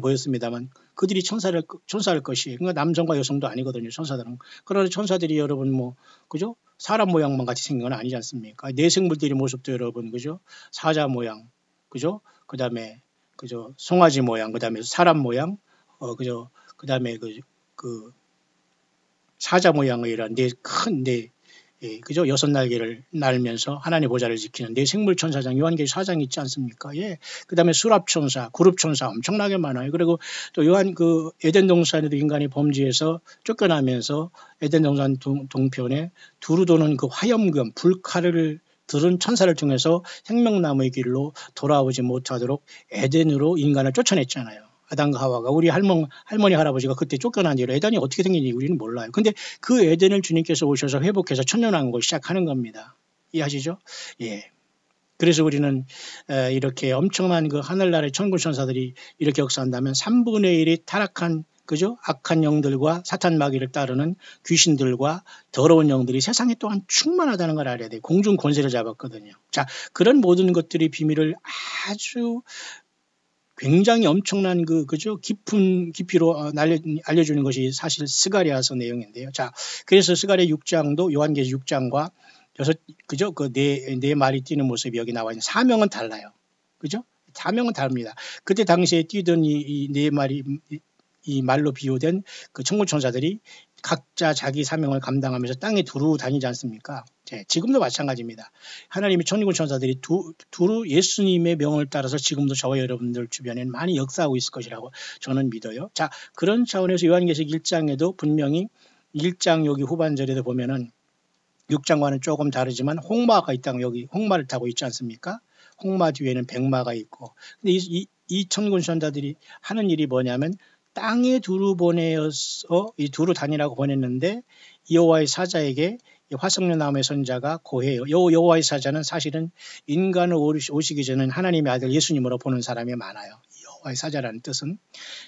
보였습니다만 그들이 천사일 것이, 그러니까 남성과 여성도 아니거든요. 천사들은. 그러나 천사들이 여러분 그죠? 사람 모양만 같이 생긴 건 아니지 않습니까? 내생물들의 모습도 여러분 그죠? 사자 모양, 그죠? 그다음에 그죠? 송아지 모양, 그다음에 사람 모양, 그죠? 그다음에 그 사자 모양의 이런 그죠? 6날개를 날면서 하나님의 보좌를 지키는 생물천사장, 요한계시 4장 있지 않습니까? 그 다음에 수랍천사, 그룹천사 엄청나게 많아요. 그리고 또 에덴 동산에도 인간이 범죄해서 쫓겨나면서 에덴 동산 동편에 두루 도는 그 화염금, 불칼을 들은 천사를 통해서 생명나무의 길로 돌아오지 못하도록 에덴으로 인간을 쫓아냈잖아요. 아담과 하와가, 우리 할머니 할아버지가 그때 쫓겨난 뒤로 에덴이 어떻게 생긴지 우리는 몰라요. 근데 그 에덴을 주님께서 오셔서 회복해서 천년왕국을 시작하는 겁니다. 이해하시죠? 예. 그래서 우리는 이렇게 엄청난 그 하늘나라의 천군 천사들이 이렇게 역사한다면 3분의 1이 타락한 그죠? 악한 영들과 사탄 마귀를 따르는 귀신들과 더러운 영들이 세상에 또한 충만하다는 걸 알아야 돼요. 공중 권세를 잡았거든요. 자, 그런 모든 것들이 비밀을 아주 굉장히 엄청난 그죠? 깊이로 알려주는 것이 사실 스가랴서 내용인데요. 자, 그래서 스가랴 6장도 요한계시 6장과 그죠? 네 말이 뛰는 모습이 여기 나와 있는 사명은 달라요. 그죠? 사명은 다릅니다. 그때 당시에 뛰던 이 네 말이 이 말로 비유된 그 천군 천사들이 각자 자기 사명을 감당하면서 땅에 두루 다니지 않습니까? 지금도 마찬가지입니다. 하나님의 천군 천사들이 두루 예수님의 명을 따라서 지금도 저와 여러분들 주변에 많이 역사하고 있을 것이라고 저는 믿어요. 자, 그런 차원에서 요한계시록 1장에도 분명히 1장 여기 후반절에도 보면은 6장과는 조금 다르지만 홍마가 있다고, 여기 홍마를 타고 있지 않습니까? 홍마 뒤에는 백마가 있고. 근데 이 천군 천사들이 하는 일이 뭐냐면 땅에 두루 보내어서 이 두루 다니라고 보냈는데 여호와의 사자에게 화석류 나무의 선자가 고해요. 여호와의 사자는 사실은 인간을 오시기 전에 하나님의 아들 예수님으로 보는 사람이 많아요. 여호와의 사자라는 뜻은.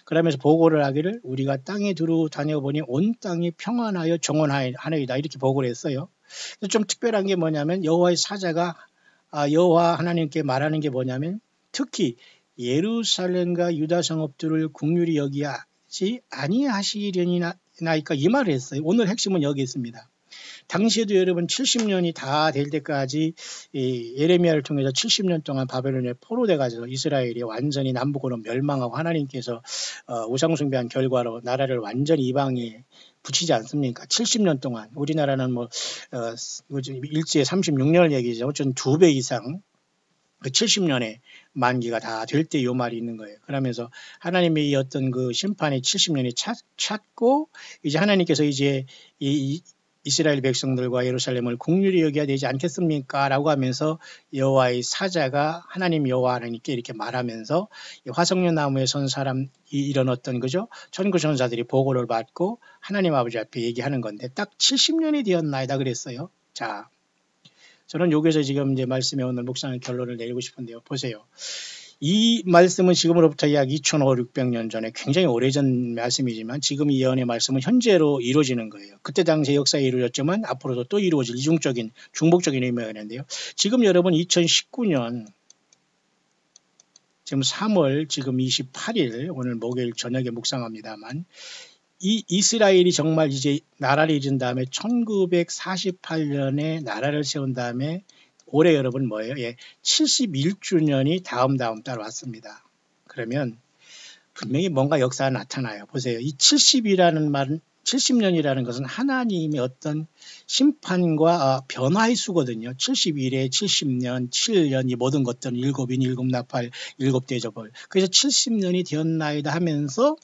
그러면서 보고를 하기를 우리가 땅에 두루 다녀보니 온 땅이 평안하여 정원하나이다, 이렇게 보고를 했어요. 좀 특별한 게 뭐냐면 여호와의 사자가 여호와 하나님께 말하는 게 뭐냐면 특히 예루살렘과 유다 성읍들을 긍휼히 여기지 아니하시려니나이까, 이 말을 했어요. 오늘 핵심은 여기 있습니다. 당시에도 여러분 70년이 다 될 때까지 예레미야를 통해서 70년 동안 바벨론에 포로돼 가지고 이스라엘이 완전히 남북으로 멸망하고 하나님께서 우상숭배한 결과로 나라를 완전히 이방에 붙이지 않습니까? 70년 동안 우리나라는 일제에 36년을 얘기죠. 어쨌든 2배 이상 그 70년의 만기가 다 될 때 요 말이 있는 거예요. 그러면서 하나님의 이 어떤 그 심판의 70년이 찼고 이제 하나님께서 이제 이스라엘 백성들과 예루살렘을 국률이 여겨야 되지 않겠습니까? 라고 하면서 여호와의 사자가 하나님 여호와 하나님께 이렇게 말하면서 화석류 나무에 선 사람 이런 어떤 그죠? 천구천사들이 보고를 받고 하나님 아버지 앞에 얘기하는 건데 딱 70년이 되었나이다 그랬어요. 자, 저는 여기서 지금 이제 말씀에 오늘 묵상의 결론을 내리고 싶은데요. 보세요. 이 말씀은 지금으로부터 약 2500~600년 전에 굉장히 오래전 말씀이지만 지금 이 예언의 말씀은 현재로 이루어지는 거예요. 그때 당시에 역사에 이루어졌지만 앞으로도 또 이루어질 이중적인 중복적인 의미가 있는데요. 지금 여러분 2019년 지금 3월 지금 28일 오늘 목요일 저녁에 묵상합니다만 이 이스라엘이 정말 이제 나라를 잃은 다음에 1948년에 나라를 세운 다음에 올해 여러분 뭐예요? 예, 71주년이 다음 달 왔습니다. 그러면 분명히 뭔가 역사가 나타나요. 보세요. 이 70이라는 말은 70년이라는 것은 하나님의 어떤 심판과 변화의 수거든요. 71에 70년, 7년 이 모든 것들은 7인 7나팔 7대접을. 그래서 70년이 되었나이다 하면서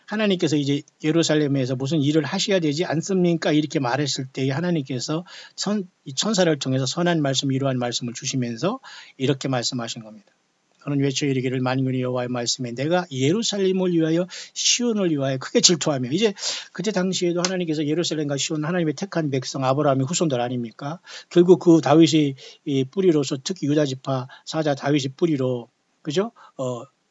하나님께서 이제 예루살렘에서 무슨 일을 하셔야 되지 않습니까? 이렇게 말했을 때 하나님께서 천사를 통해서 선한 말씀, 이러한 말씀을 주시면서 이렇게 말씀하신 겁니다. 너는 외쳐 이르기를 만군의 여호와의 말씀에 내가 예루살렘을 위하여 시온을 위하여 크게 질투하며 이제 그때 당시에도 하나님께서 예루살렘과 시온 하나님의 택한 백성 아브라함의 후손들 아닙니까? 결국 그 다윗의 뿌리로서 특히 유다지파 사자 다윗의 뿌리로 그죠?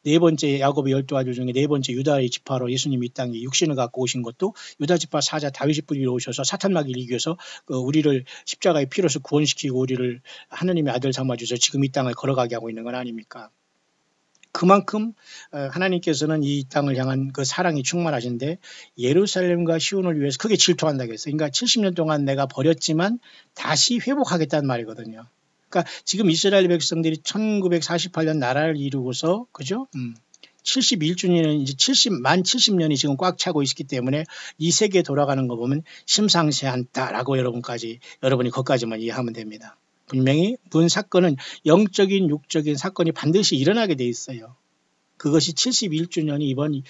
네 번째 야곱의 12아들 중에 네 번째 유다의 지파로 예수님이 이 땅에 육신을 갖고 오신 것도 유다지파 사자 다윗의 뿌리로 오셔서 사탄마귀를 이겨서 우리를 십자가의 피로서 구원시키고 우리를 하나님의 아들 삼아주셔서 지금 이 땅을 걸어가게 하고 있는 건 아닙니까? 그만큼 하나님께서는 이 땅을 향한 그 사랑이 충만하신데 예루살렘과 시온을 위해서 크게 질투한다고 했어요. 그러니까 70년 동안 내가 버렸지만 다시 회복하겠다는 말이거든요. 그러니까 지금 이스라엘 백성들이 1948년 나라를 이루고서 그죠? 71주년은 이제 70년이 지금 꽉 차고 있기 때문에 이 세계에 돌아가는 거 보면 심상치 않다라고 여러분이 거기까지만 이해하면 됩니다. 분명히 본 사건은 영적인 육적인 사건이 반드시 일어나게 돼 있어요. 그것이 71주년이 이번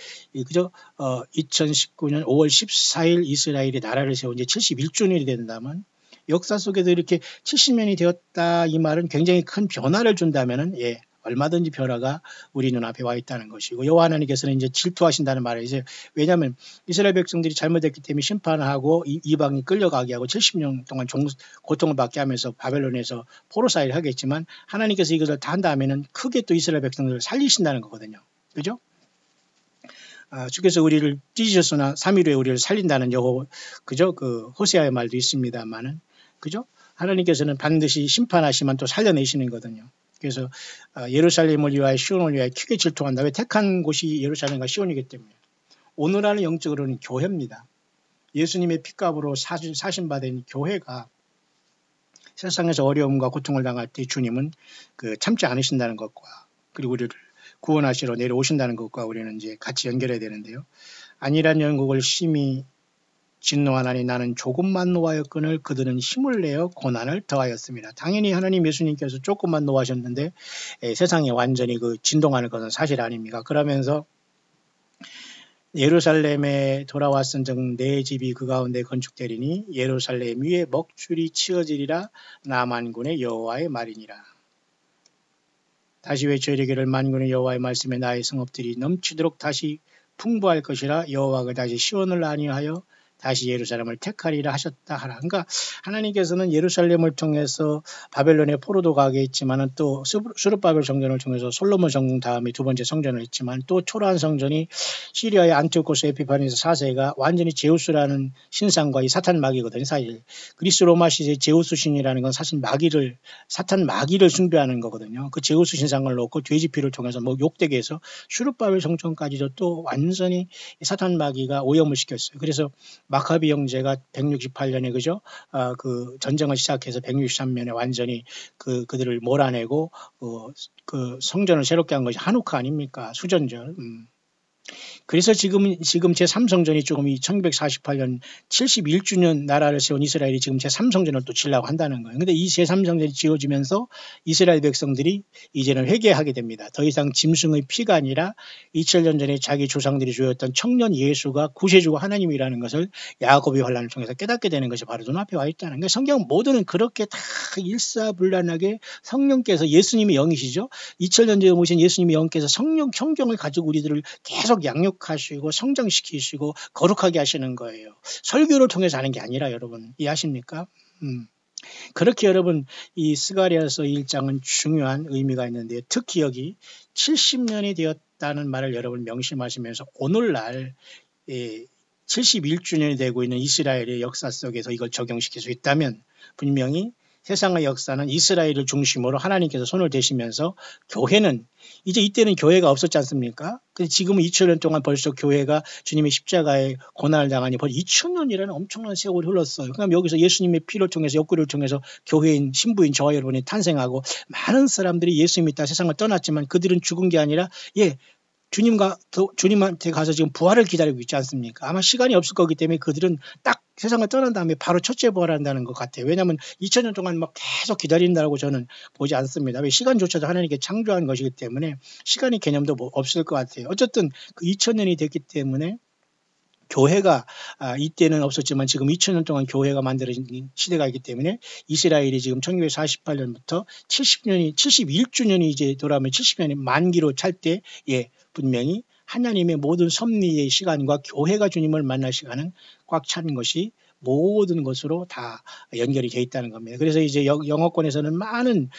그죠? 2019년 5월 14일 이스라엘이 나라를 세운 지 71주년이 된다면 역사 속에도 이렇게 70년이 되었다 이 말은 굉장히 큰 변화를 준다면은 예. 얼마든지 변화가 우리 눈앞에 와 있다는 것이고 여호와 하나님께서는 이제 질투하신다는 말이죠. 왜냐하면 이스라엘 백성들이 잘못했기 때문에 심판하고 이방이 끌려가게 하고 70년 동안 고통을 받게 하면서 바벨론에서 포로사일을 하겠지만 하나님께서 이것을 다 한 다음에는 크게 또 이스라엘 백성들을 살리신다는 거거든요. 그죠? 주께서 우리를 찢으셨으나 3일 후에 우리를 살린다는 그죠? 그 호세아의 말도 있습니다만은 그죠? 하나님께서는 반드시 심판하시면 또 살려내시는 거거든요. 그래서 예루살렘을 위하여 시온을 위하여 크게 질투한다. 왜? 택한 곳이 예루살렘과 시온이기 때문에. 오늘날은 영적으로는 교회입니다. 예수님의 핏값으로 사신받은 교회가 세상에서 어려움과 고통을 당할 때 주님은 참지 않으신다는 것과 그리고 우리를 구원하시러 내려오신다는 것과 우리는 이제 같이 연결해야 되는데요. 안일한 영국을 심히 진노하나니 나는 조금만 노하였거늘 그들은 힘을 내어 고난을 더하였습니다. 당연히 하나님 예수님께서 조금만 노하셨는데 세상에 완전히 진동하는 것은 사실 아닙니까? 그러면서 예루살렘에 돌아왔은즉 내 집이 그 가운데 건축되리니 예루살렘 위에 먹줄이 치어지리라 나 만군의 여호와의 말이니라. 다시 외쳐 이르기를 만군의 여호와의 말씀에 나의 성읍들이 넘치도록 다시 풍부할 것이라 여호와가 다시 시온을 안위하여 다시 예루살렘을 택하리라 하셨다 하라. 그러니까 하나님께서는 예루살렘을 통해서 바벨론의 포로도 가게 했지만 또 수르바벨 성전을 통해서 솔로몬 성전 다음에 두 번째 성전을 했지만 또 초라한 성전이 시리아의 안티오코스 에피파니스 4세가 완전히 제우스라는 신상과 이 사탄 마귀거든요. 사실 그리스 로마 시대 제우스 신이라는 건 사실 사탄 마귀를 숭배하는 거거든요. 그 제우스 신상을 놓고 돼지피를 통해서 욕되게 해서 수르바벨 성전까지도 또 완전히 사탄 마귀가 오염을 시켰어요. 그래서 마카비 형제가 168년에 그죠? 그 전쟁을 시작해서 163년에 완전히 그들을 몰아내고 그 성전을 새롭게 한 것이 한우카 아닙니까? 수전절. 그래서 지금 제3성전이 조금 이 1948년 71주년 나라를 세운 이스라엘이 지금 제3성전을 또 지으려고 한다는 거예요. 근데 이 제3성전이 지어지면서 이스라엘 백성들이 이제는 회개하게 됩니다. 더 이상 짐승의 피가 아니라 2000년 전에 자기 조상들이 주었던 청년 예수가 구세주가 하나님이라는 것을 야곱의 환란을 통해서 깨닫게 되는 것이 바로 눈앞에 와 있다는 거예요. 성경 모두는 그렇게 다 일사불란하게 성령께서 예수님이 영이시죠. 2000년 전에 오신 예수님이 영께서 성경을 가지고 우리들을 계속 양육하시고 성장시키시고 거룩하게 하시는 거예요. 설교를 통해서 하는 게 아니라 여러분 이해하십니까? 그렇게 여러분 이 스가랴서 1장은 중요한 의미가 있는데 특히 여기 70년이 되었다는 말을 여러분 명심하시면서 오늘날 71주년이 되고 있는 이스라엘의 역사 속에서 이걸 적용시킬 수 있다면 분명히 세상의 역사는 이스라엘을 중심으로 하나님께서 손을 대시면서 교회는 이제 이때는 교회가 없었지 않습니까? 근데 지금은 2000년 동안 벌써 교회가 주님의 십자가에 고난을 당하니 벌써 2000년이라는 엄청난 세월이 흘렀어요. 그럼 여기서 예수님의 피를 통해서 옆구리를 통해서 교회인 신부인 저와 여러분이 탄생하고 많은 사람들이 예수 믿다 세상을 떠났지만 그들은 죽은 게 아니라 주님한테 가서 지금 부활을 기다리고 있지 않습니까? 아마 시간이 없을 거기 때문에 그들은 딱 세상을 떠난 다음에 바로 첫째 부활한다는 것 같아요. 왜냐하면 2000년 동안 막 계속 기다린다고 저는 보지 않습니다. 왜 시간조차도 하나님께 창조한 것이기 때문에 시간의 개념도 없을 것 같아요. 어쨌든 그 2000년이 됐기 때문에 교회가 이때는 없었지만 지금 2000년 동안 교회가 만들어진 시대가 있기 때문에 이스라엘이 지금 1948년부터 71주년이 이제 돌아오면 70년이 만기로 찰 때 분명히 하나님의 모든 섭리의 시간과 교회가 주님을 만날 시간은 꽉 찬 것이 모든 것으로 다 연결이 되어 있다는 겁니다. 그래서 이제 영어권에서는 많은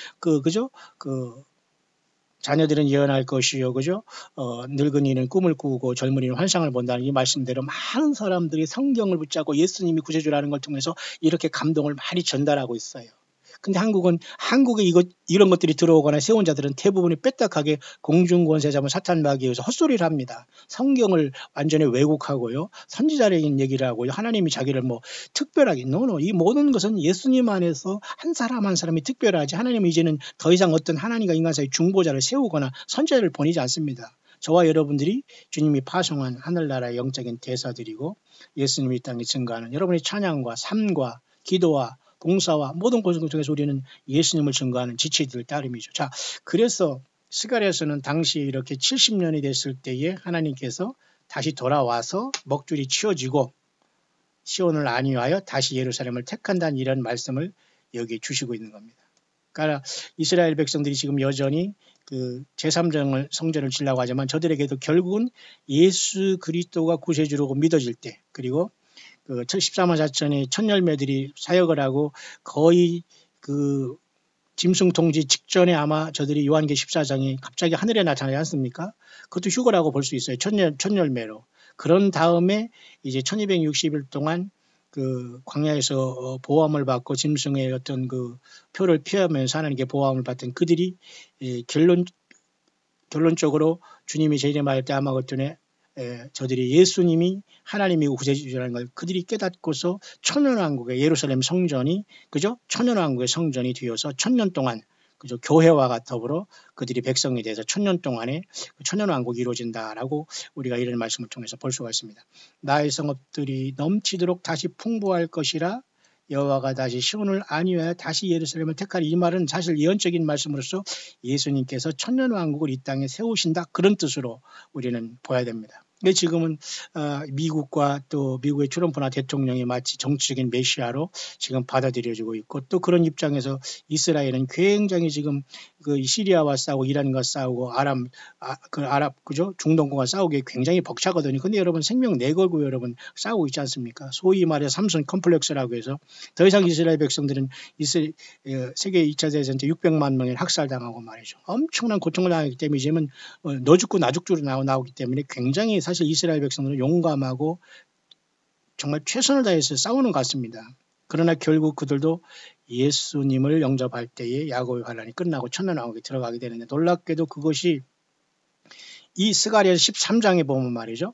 자녀들은 예언할 것이요, 그죠? 늙은이는 꿈을 꾸고 젊은이는 환상을 본다는 이 말씀대로 많은 사람들이 성경을 붙잡고 예수님이 구세주라는 걸 통해서 이렇게 감동을 많이 전달하고 있어요. 근데 한국에 이런 것들이 들어오거나 세운 자들은 대부분이 빼딱하게 공중권세 잡은 사탄마귀에 의해서 헛소리를 합니다. 성경을 완전히 왜곡하고요. 선지자적인 얘기를 하고요. 하나님이 자기를 특별하게 이 모든 것은 예수님 안에서 한 사람 한 사람이 특별하지 하나님은 이제는 더 이상 어떤 하나님과 인간 사이 중보자를 세우거나 선지자를 보내지 않습니다. 저와 여러분들이 주님이 파송한 하늘나라의 영적인 대사들이고 예수님이 이 땅에 증거하는 여러분의 찬양과 삶과 기도와 봉사와 모든 것을 통해서 우리는 예수님을 증거하는 지체들 따름이죠. 자, 그래서 스가랴서는 당시 이렇게 70년이 됐을 때에 하나님께서 다시 돌아와서 먹줄이 치워지고 시온을 안위하여 다시 예루살렘을 택한다는 이런 말씀을 여기 주시고 있는 겁니다. 그러니까 이스라엘 백성들이 지금 여전히 그 제3성전을 지으려고 하지만 저들에게도 결국은 예수 그리스도가 구세주로 믿어질 때 그리고 그 14만 4천의 첫 열매들이 사역을 하고 거의 그 짐승 통지 직전에 아마 저들이 요한계 14장에 갑자기 하늘에 나타나지 않습니까? 그것도 휴거라고 볼 수 있어요. 첫 열매로. 그런 다음에 이제 1260일 동안 그 광야에서 보호함을 받고 짐승의 어떤 그 표를 피하면서 하나님께 보호함을 받던 그들이 결론적으로 주님이 재림할 때 아마 그때에 저들이 예수님이 하나님이고 구세주라는 걸 그들이 깨닫고서 천년왕국의 예루살렘 성전이 그죠? 천년왕국의 성전이 되어서 1000년 동안 그죠? 교회와 더불어 그들이 백성이 돼서 1000년 동안에 천년왕국이 이루어진다라고 우리가 이런 말씀을 통해서 볼 수가 있습니다. 나의 성읍들이 넘치도록 다시 풍부할 것이라 여호와가 다시 시온을 안위하여 다시 예루살렘을 택하리. 이 말은 사실 예언적인 말씀으로서 예수님께서 천년왕국을 이 땅에 세우신다 그런 뜻으로 우리는 봐야 됩니다. 근데 지금은 미국과 또 미국의 트럼프나 대통령이 마치 정치적인 메시아로 지금 받아들여지고 있고 또 그런 입장에서 이스라엘은 굉장히 지금 그 시리아와 싸우고 이란과 싸우고 그죠? 중동과 싸우기 굉장히 벅차거든요. 근데 여러분 생명 내걸고 여러분 싸우고 있지 않습니까? 소위 말해 삼손 컴플렉스라고 해서 더 이상 이스라엘 백성들은 세계 2차 대전 때 600만 명이 학살당하고 말이죠. 엄청난 고통을 당하기 때문에 이제는 너 죽고 나 죽주로 나오기 때문에 굉장히 사실 이스라엘 백성들은 용감하고 정말 최선을 다해서 싸우는 것 같습니다. 그러나 결국 그들도 예수님을 영접할 때에 야곱의 환란이 끝나고 천년왕국에 들어가게 되는데 놀랍게도 그것이 이 스가랴 13장에 보면 말이죠.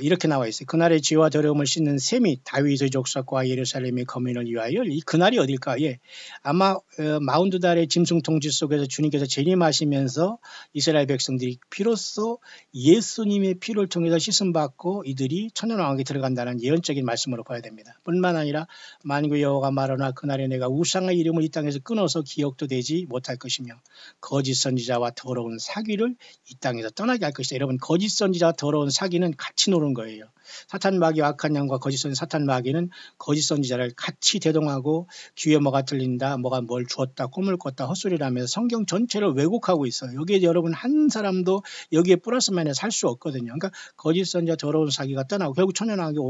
이렇게 나와 있어요. 그날의 죄와 더러움을 씻는 셈이 다윗의 족속과 예루살렘의 거민을 위하여. 이 그날이 어딜까? 예. 아마 42달의 짐승 통치 속에서 주님께서 재림하시면서 이스라엘 백성들이 비로소 예수님의 피를 통해서 씻음받고 이들이 천년왕국에 들어간다는 예언적인 말씀으로 봐야 됩니다. 뿐만 아니라 만군의 여호와가 말하나 그날에 내가 우상의 이름을 이 땅에서 끊어서 기억도 되지 못할 것이며 거짓 선지자와 더러운 사귀를 이 땅에서 떠나게 할 것이다. 여러분, 거짓 선지자와 더러운 사귀는 같이 노는 거예요. 사탄 마귀와 악한 양과 거짓 선지 사탄 마귀는 거짓 선지자를 같이 대동하고 귀에 뭐가 들린다, 뭐가 뭘 주었다, 꿈을 꿨다, 헛소리를 하면서 성경 전체를 왜곡하고 있어요. 여기에 여러분 한 사람도 여기에 플러스만에 살 수 없거든요. 그러니까 거짓 선지자 더러운 사귀가 떠나고 결국 천년왕국에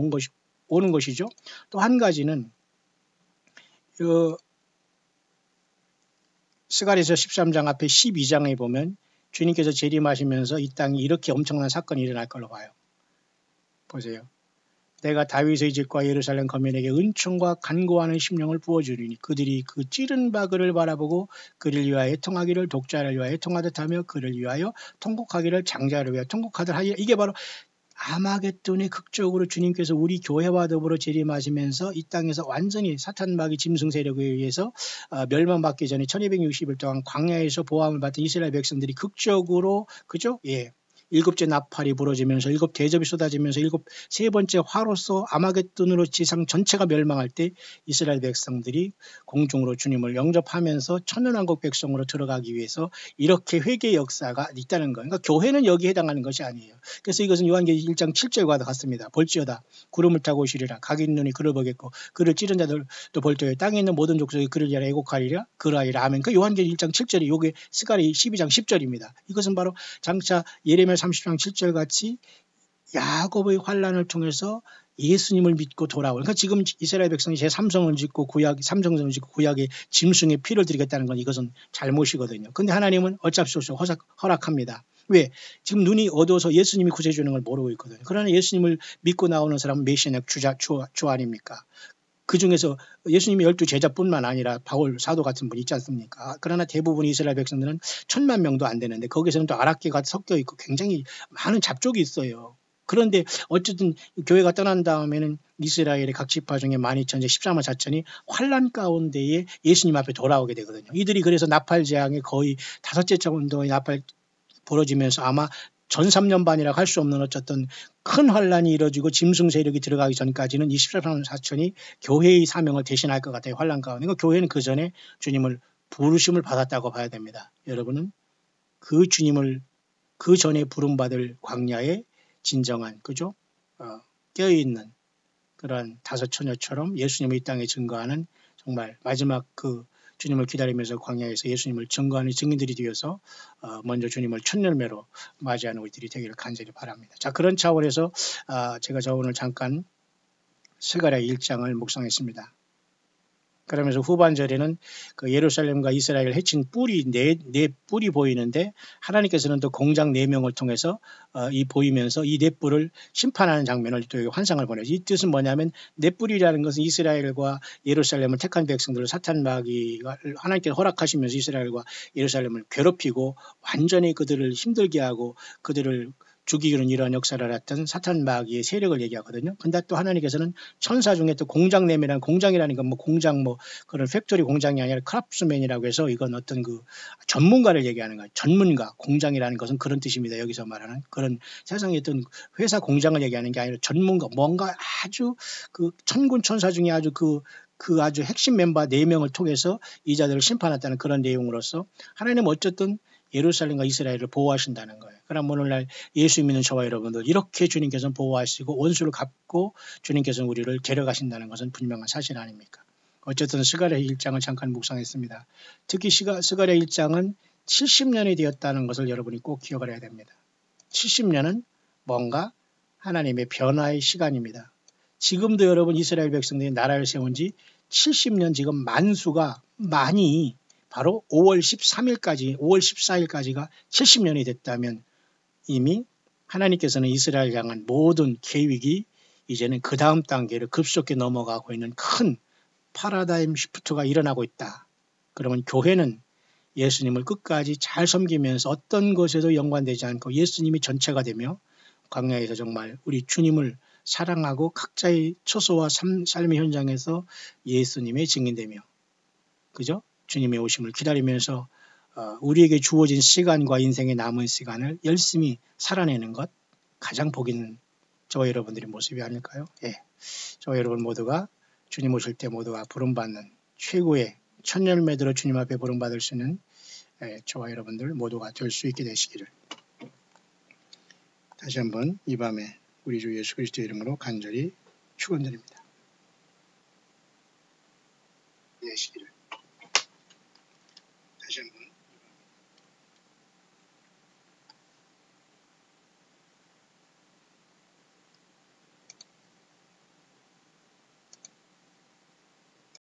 오는 것이죠. 또 한 가지는 스가랴서 13장 앞에 12장에 보면 주님께서 재림하시면서 이 땅이 이렇게 엄청난 사건이 일어날 걸로 봐요. 보세요. 내가 다윗의 집과 예루살렘 거민에게 은총과 간구하는 심령을 부어주리니 그들이 그 찌른 바그를 바라보고 그를 위하여 통하기를 독자를 위하여 통하듯 하며 그를 위하여 통곡하기를 장자를 위하여 통곡하듯 하리라. 이게 바로 아마겟돈의 극적으로 주님께서 우리 교회와 더불어 재림하시면서 이 땅에서 완전히 사탄 마귀 짐승 세력에 의해서 멸망받기 전에 1260일 동안 광야에서 보호함을 받던 이스라엘 백성들이 극적으로 그죠? 예. 일곱째 나팔이 부러지면서 일곱 대접이 쏟아지면서 세 번째 화로서 아마겟돈으로 지상 전체가 멸망할 때 이스라엘 백성들이 공중으로 주님을 영접하면서 천년왕국 백성으로 들어가기 위해서 이렇게 회개의 역사가 있다는 거예요. 그러니까 교회는 여기에 해당하는 것이 아니에요. 그래서 이것은 요한계시록 1장 7절과 같습니다. 볼지어다 구름을 타고 오시리라. 각인 눈이 그를 보겠고 그를 찌른 자들도 볼때에 땅에 있는 모든 족속이 그를 위하여 애곡하리라. 그러하리라. 아멘. 그 요한계시록 1장 7절이 요게 스가랴 12장 10절입니다. 이것은 바로 장차 예레미야 30장 7절 같이 야곱의 환란을 통해서 예수님을 믿고 돌아올. 그러니까 지금 이스라엘 백성이 제3성을 짓고 삼성성을 짓고 구약의 짐승의 피를 드리겠다는 건 이것은 잘못이거든요. 그런데 하나님은 어쩔 수 없이 허락합니다. 왜? 지금 눈이 어두워서 예수님이 구세주는 걸 모르고 있거든요. 그러나 예수님을 믿고 나오는 사람은 메시아적 주 아닙니까? 그 중에서 예수님의 12 제자뿐만 아니라 바울 사도 같은 분이 있지 않습니까? 그러나 대부분 이스라엘 백성들은 1000만 명도 안 되는데 거기서는 또 아랍계가 섞여 있고 굉장히 많은 잡족이 있어요. 그런데 어쨌든 교회가 떠난 다음에는 이스라엘의 각 지파 중에 12,000제 14만 4천이 환란 가운데에 예수님 앞에 돌아오게 되거든요. 이들이 그래서 나팔 재앙에 거의 5째 정도의 나팔 벌어지면서 아마 전 3년 반이라고 할 수 없는 어쨌든 큰 환란이 이루어지고 짐승 세력이 들어가기 전까지는 24만 4천이 교회의 사명을 대신할 것 같아요. 환란 가운데. 그러니까 교회는 그 전에 주님을 부르심을 받았다고 봐야 됩니다. 여러분은 그 주님을 그 전에 부름받을 광야에 진정한 그죠? 깨어있는 그런 다섯 처녀처럼 예수님을 이 땅에 증거하는 정말 마지막 그 주님을 기다리면서 광야에서 예수님을 증거하는 증인들이 되어서 먼저 주님을 첫열매로 맞이하는 우리들이 되기를 간절히 바랍니다. 자, 그런 차원에서 제가 오늘 잠깐 스가랴 1장을 묵상했습니다. 그러면서 후반절에는 그 예루살렘과 이스라엘을 해친 뿔이 네 뿔이 보이는데 하나님께서는 또 공장 4명을 통해서 이 보이면서 이 네 뿔을 심판하는 장면을 또 환상을 보내죠. 이 뜻은 뭐냐면 네 뿔이라는 것은 이스라엘과 예루살렘을 택한 백성들을 사탄 마귀가 하나님께서 허락하시면서 이스라엘과 예루살렘을 괴롭히고 완전히 그들을 힘들게 하고 그들을 죽이기는 이러한 역사를 했던 사탄 마귀의 세력을 얘기하거든요. 근데 또 하나님께서는 천사 중에 또 공장내면이라는 공장이라는 건 뭐 공장 뭐 그런 팩토리 공장이 아니라 크라프트맨이라고 해서 이건 어떤 그 전문가를 얘기하는 거예요. 전문가 공장이라는 것은 그런 뜻입니다. 여기서 말하는 그런 세상의 어떤 회사 공장을 얘기하는 게 아니라 전문가 뭔가 아주 그 천군 천사 중에 아주 그 아주 핵심 멤버 4명을 통해서 이 자들을 심판했다는 그런 내용으로서 하나님은 어쨌든 예루살렘과 이스라엘을 보호하신다는 거예요. 그럼 오늘날 예수 믿는 저와 여러분들 이렇게 주님께서는 보호하시고 원수를 갚고 주님께서는 우리를 데려가신다는 것은 분명한 사실 아닙니까? 어쨌든 스가랴 1장을 잠깐 묵상했습니다. 특히 스가랴 1장은 70년이 되었다는 것을 여러분이 꼭 기억을 해야 됩니다. 70년은 뭔가 하나님의 변화의 시간입니다. 지금도 여러분 이스라엘 백성들이 나라를 세운 지 70년 지금 만수가 많이 바로 5월 13일까지, 5월 14일까지가 70년이 됐다면 이미 하나님께서는 이스라엘 향한 모든 계획이 이제는 그 다음 단계를 급속히 넘어가고 있는 큰 파라다임 시프트가 일어나고 있다. 그러면 교회는 예수님을 끝까지 잘 섬기면서 어떤 것에도 연관되지 않고 예수님이 전체가 되며 광야에서 정말 우리 주님을 사랑하고 각자의 처소와 삶의 현장에서 예수님의 증인되며, 그죠? 주님의 오심을 기다리면서 우리에게 주어진 시간과 인생의 남은 시간을 열심히 살아내는 것, 가장 복 있는 저와 여러분들의 모습이 아닐까요? 예. 저와 여러분 모두가 주님 오실 때 모두가 부름받는 최고의 천열매들어 주님 앞에 부름받을 수 있는 저와 여러분들 모두가 될 수 있게 되시기를 다시 한번 이 밤에 우리 주 예수 그리스도의 이름으로 간절히 축원드립니다.